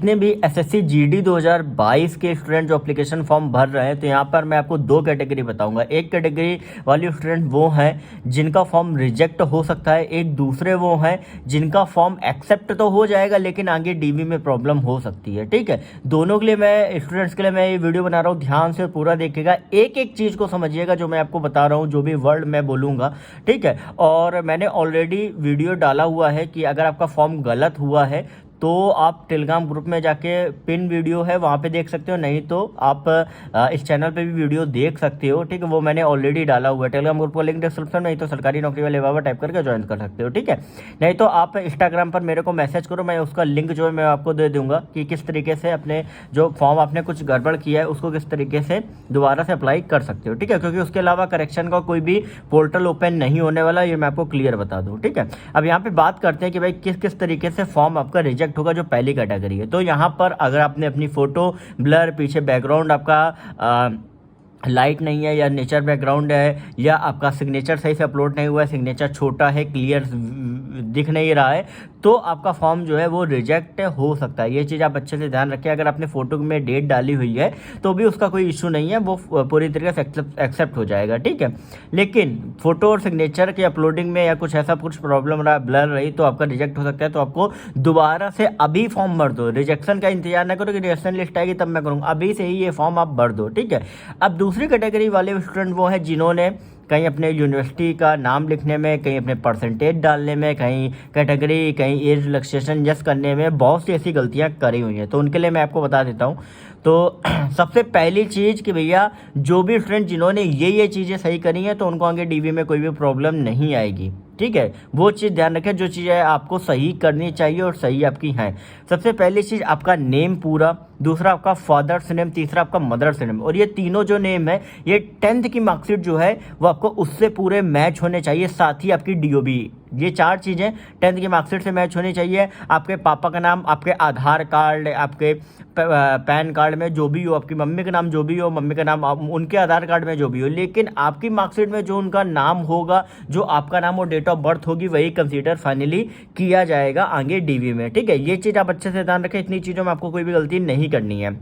जितने भी SSC GD 2022 के स्टूडेंट जो एप्लीकेशन फॉर्म भर रहे हैं, तो यहाँ पर मैं आपको दो कैटेगरी बताऊंगा। एक कैटेगरी वाले स्टूडेंट वो हैं जिनका फॉर्म रिजेक्ट हो सकता है, एक दूसरे वो हैं जिनका फॉर्म एक्सेप्ट तो हो जाएगा लेकिन आगे डीवी में प्रॉब्लम हो सकती है। ठीक है, दोनों के लिए मैं स्टूडेंट्स के लिए मैं ये वीडियो बना रहा हूँ, ध्यान से पूरा देखिएगा, एक एक चीज़ को समझिएगा जो मैं आपको बता रहा हूँ, जो भी वर्ड मैं बोलूँगा। ठीक है, और मैंने ऑलरेडी वीडियो डाला हुआ है कि अगर आपका फॉर्म गलत हुआ है तो आप टेलीग्राम ग्रुप में जाके पिन वीडियो है वहाँ पे देख सकते हो, नहीं तो आप इस चैनल पे भी वीडियो देख सकते हो। ठीक है, वो मैंने ऑलरेडी डाला हुआ है। टेलीग्राम ग्रुप का लिंक डिस्क्रिप्शन में, नहीं तो सरकारी नौकरी वाले बाबा टाइप करके ज्वाइन कर सकते हो। ठीक है, नहीं तो आप इंस्टाग्राम पर मेरे को मैसेज करो, मैं उसका लिंक जो है मैं आपको दे दूंगा कि किस तरीके से अपने जो फॉर्म आपने कुछ गड़बड़ किया है उसको किस तरीके से दोबारा से अप्लाई कर सकते हो। ठीक है, क्योंकि उसके अलावा करेक्शन का कोई भी पोर्टल ओपन नहीं होने वाला, ये मैं आपको क्लियर बता दूँ। ठीक है, अब यहाँ पे बात करते हैं कि भाई किस किस तरीके से फॉर्म आपका रिजेक्ट होगा जो पहली कैटेगरी है। तो यहाँ पर अगर आपने अपनी फोटो ब्लर, पीछे बैकग्राउंड आपका लाइट नहीं है या नेचर बैकग्राउंड है, या आपका सिग्नेचर सही से अपलोड नहीं हुआ है, सिग्नेचर छोटा है, क्लियर दिख नहीं रहा है, तो आपका फॉर्म जो है वो रिजेक्ट हो सकता है। ये चीज़ आप अच्छे से ध्यान रखें। अगर आपने फ़ोटो में डेट डाली हुई है तो भी उसका कोई इशू नहीं है, वो पूरी तरीके से एक्सेप्ट हो जाएगा। ठीक है, लेकिन फ़ोटो और सिग्नेचर की अपलोडिंग में या कुछ ऐसा कुछ प्रॉब्लम रहा, ब्लर रही, तो आपका रिजेक्ट हो सकता है। तो आपको दोबारा से अभी फॉर्म भर दो, रिजेक्शन का इंतजार ना करो कि रिजेक्शन लिस्ट आएगी तब मैं करूँगा, अभी से ही ये फॉर्म आप भर दो। ठीक है, अब दूसरी कैटेगरी वाले स्टूडेंट वो हैं जिन्होंने कहीं अपने यूनिवर्सिटी का नाम लिखने में, कहीं अपने परसेंटेज डालने में, कहीं कैटेगरी, कहीं एज रिलैक्सेशन यस करने में बहुत सी ऐसी गलतियां करी हुई हैं। तो उनके लिए मैं आपको बता देता हूं। तो सबसे पहली चीज़ कि भैया जो भी स्टूडेंट जिन्होंने ये चीज़ें सही करी हैं तो उनको आगे डीवी में कोई भी प्रॉब्लम नहीं आएगी। ठीक है, वो चीज़ ध्यान रखें, जो चीज़ें आपको सही करनी चाहिए और सही आपकी हैं। सबसे पहली चीज़ आपका नेम पूरा, दूसरा आपका फादर्स नेम, तीसरा आपका मदर्स नेम, और ये तीनों जो नेम है ये 10th की मार्कशीट जो है वो आपको उससे पूरे मैच होने चाहिए, साथ ही आपकी डीओबी। ये चार चीज़ें 10th की मार्कशीट से मैच होनी चाहिए। आपके पापा का नाम, आपके आधार कार्ड, आपके पैन कार्ड में जो भी हो, आपकी मम्मी का नाम जो भी हो, मम्मी का नाम उनके आधार कार्ड में जो भी हो, लेकिन आपकी मार्कशीट में जो उनका नाम होगा, जो आपका नाम और डेट ऑफ बर्थ होगी, वही कंसीडर फाइनली किया जाएगा आगे डीवी में। ठीक है, ये चीज़ आप अच्छे से ध्यान रखें, इतनी चीज़ों में आपको कोई भी गलती नहीं करनी है।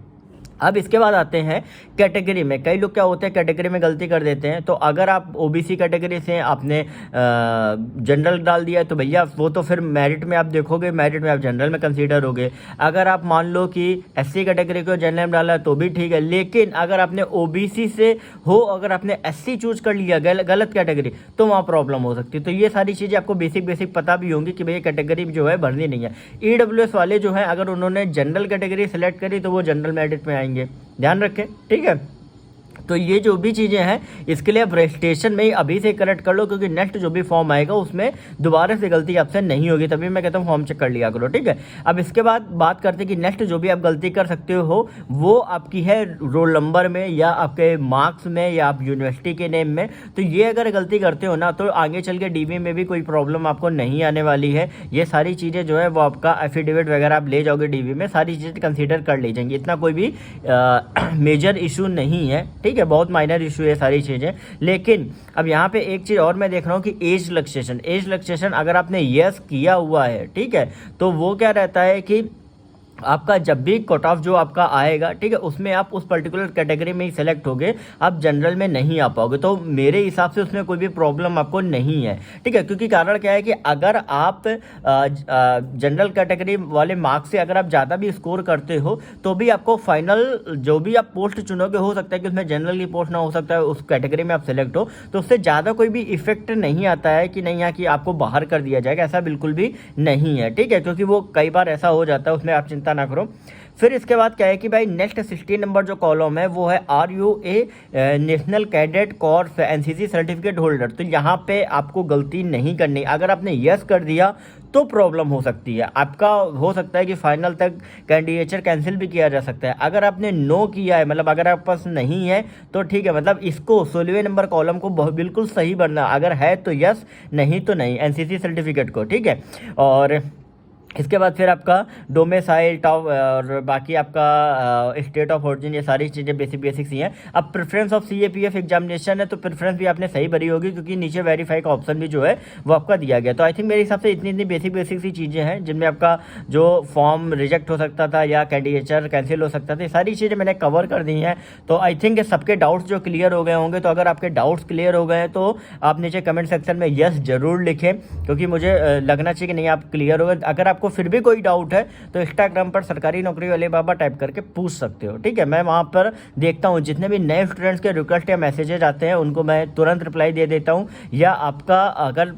अब इसके बाद आते हैं कैटेगरी में। कई लोग क्या होते हैं कैटेगरी में गलती कर देते हैं। तो अगर आप ओबीसी कैटेगरी से आपने जनरल डाल दिया तो भैया वो तो फिर मेरिट में आप देखोगे, मेरिट में आप जनरल में कंसीडर होगे। अगर आप मान लो कि एससी कैटेगरी को जनरल में डाला तो भी ठीक है, लेकिन अगर आपने ओबीसी से हो, अगर आपने एससी चूज कर लिया गलत कैटेगरी, तो वहाँ प्रॉब्लम हो सकती है। तो ये सारी चीज़ें आपको बेसिक पता भी होंगी कि भैया कैटेगरी जो है भरनी नहीं है। ईडब्ल्यूएस वाले जो हैं अगर उन्होंने जनरल कैटेगरी सेलेक्ट करी तो वो जनरल मेरिट में आएंगे, ध्यान रखें। ठीक है, तो ये जो भी चीज़ें हैं इसके लिए आप रजिस्ट्रेशन में ही अभी से करेक्ट कर लो, क्योंकि नेक्स्ट जो भी फॉर्म आएगा उसमें दोबारा से गलती आपसे नहीं होगी। तभी मैं कहता हूँ फॉर्म चेक कर लिया करो। ठीक है, अब इसके बाद बात करते हैं कि नेक्स्ट जो भी आप गलती कर सकते हो वो आपकी है रोल नंबर में, या आपके मार्क्स में, या आप यूनिवर्सिटी के नेम में। तो ये अगर गलती करते हो ना तो आगे चल के डीवी में भी कोई प्रॉब्लम आपको नहीं आने वाली है। ये सारी चीज़ें जो है वो आपका एफिडेविट वगैरह आप ले जाओगे डीवी में, सारी चीज़ें कंसिडर कर ली जाएंगी, इतना कोई भी मेजर इशू नहीं है। ठीक है, बहुत माइनर इशू है सारी चीज़ें। लेकिन अब यहाँ पे एक चीज़ और मैं देख रहा हूँ कि एज रिलैक्सेशन अगर आपने यस किया हुआ है, ठीक है, तो वो क्या रहता है कि आपका जब भी कट ऑफ जो आपका आएगा, ठीक है, उसमें आप उस पर्टिकुलर कैटेगरी में ही सेलेक्ट होगे, आप जनरल में नहीं आ पाओगे। तो मेरे हिसाब से उसमें कोई भी प्रॉब्लम आपको नहीं है। ठीक है, क्योंकि कारण क्या है कि अगर आप जनरल कैटेगरी वाले मार्क्स से अगर आप ज़्यादा भी स्कोर करते हो तो भी आपको फाइनल जो भी आप पोस्ट चुनोगे, हो सकता है कि उसमें जनरल की पोस्ट ना हो सकता है, उस कैटेगरी में आप सेलेक्ट हो, तो उससे ज़्यादा कोई भी इफेक्ट नहीं आता है कि नहीं यहाँ कि आपको बाहर कर दिया जाएगा, ऐसा बिल्कुल भी नहीं है। ठीक है, क्योंकि वो कई बार ऐसा हो जाता है, उसमें आप चिंता ना करो। फिर इसके बाद क्या है कि भाई नेक्स्ट 16 नंबर जो कॉलम है वो है are you a national cadet corps NCC certificate holder. तो यहाँ पे आपको गलती नहीं करनी। अगर आपने यस कर दिया तो प्रॉब्लम हो सकती है, आपका हो सकता है कि फाइनल तक कैंडिडेचर कैंसिल भी किया जा सकता है। अगर आपने नो किया है, मतलब अगर आपके पास नहीं है तो ठीक है, मतलब इसको 16वें नंबर कॉलम को बिल्कुल सही भरना, अगर है तो यस, नहीं तो नहीं, एनसीसी सर्टिफिकेट को। ठीक है, और इसके बाद फिर आपका डोमेसाइल टॉप और बाकी आपका स्टेट ऑफ ओरिजिन, ये सारी चीज़ें बेसिक सी हैं। अब प्रेफरेंस ऑफ सीएपीएफ एग्जामिनेशन है तो प्रेफरेंस भी आपने सही भरी होगी, क्योंकि नीचे वेरीफाई का ऑप्शन भी जो है वो आपका दिया गया। तो आई थिंक मेरे हिसाब से इतनी बेसिक सी चीज़ें हैं जिनमें आपका जो फॉर्म रिजेक्ट हो सकता था या कैंडिडेचर कैंसिल हो सकता था, ये सारी चीज़ें मैंने कवर कर दी हैं। तो आई थिंक सबके डाउट्स जो क्लियर हो गए होंगे। तो अगर आपके डाउट्स क्लियर हो गए हैं तो आप नीचे कमेंट सेक्शन में यस जरूर लिखें, क्योंकि मुझे लगना चाहिए कि नहीं आप क्लियर हो गए। अगर आपको फिर भी कोई डाउट है तो इंस्टाग्राम पर सरकारी नौकरी वाले बाबा टाइप करके पूछ सकते हो, ठीक है। मैं वहाँ पर देखता हूँ जितने भी नए स्टूडेंट्स के रिक्वेस्ट या मैसेजेज आते हैं उनको मैं तुरंत रिप्लाई दे देता हूँ। या आपका अगर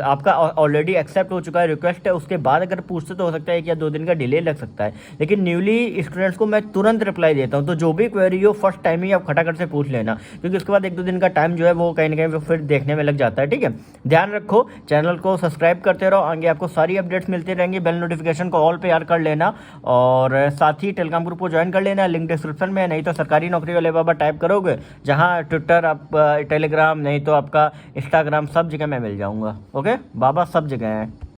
आपका ऑलरेडी एक्सेप्ट हो चुका है रिक्वेस्ट है, उसके बाद अगर पूछते तो हो सकता है 1 या 2 दिन का डिले लग सकता है, लेकिन न्यूली स्टूडेंट्स को मैं तुरंत रिप्लाई देता हूँ। तो जो भी क्वेरी हो फर्स्ट टाइम ही आप खटाखट से पूछ लेना, क्योंकि उसके बाद 1-2 दिन का टाइम जो है वो कहीं ना कहीं फिर देखने में लग जाता है, ठीक है। ध्यान रखो, चैनल को सब्सक्राइब करते रहो, आगे आपको सारी अपडेट्स मिलती रहेंगी। बेल नोटिफिकेशन को ऑल पे यार कर लेना, और साथ ही टेलीग्राम ग्रुप को ज्वाइन कर लेना, लिंक डिस्क्रिप्शन में। नहीं तो सरकारी नौकरी वाले बाबा टाइप करोगे, जहाँ ट्विटर, आप टेलीग्राम, नहीं तो आपका इंस्टाग्राम, सब जगह मैं मिल जाऊँगा। ओके बाबा, सब जगह है।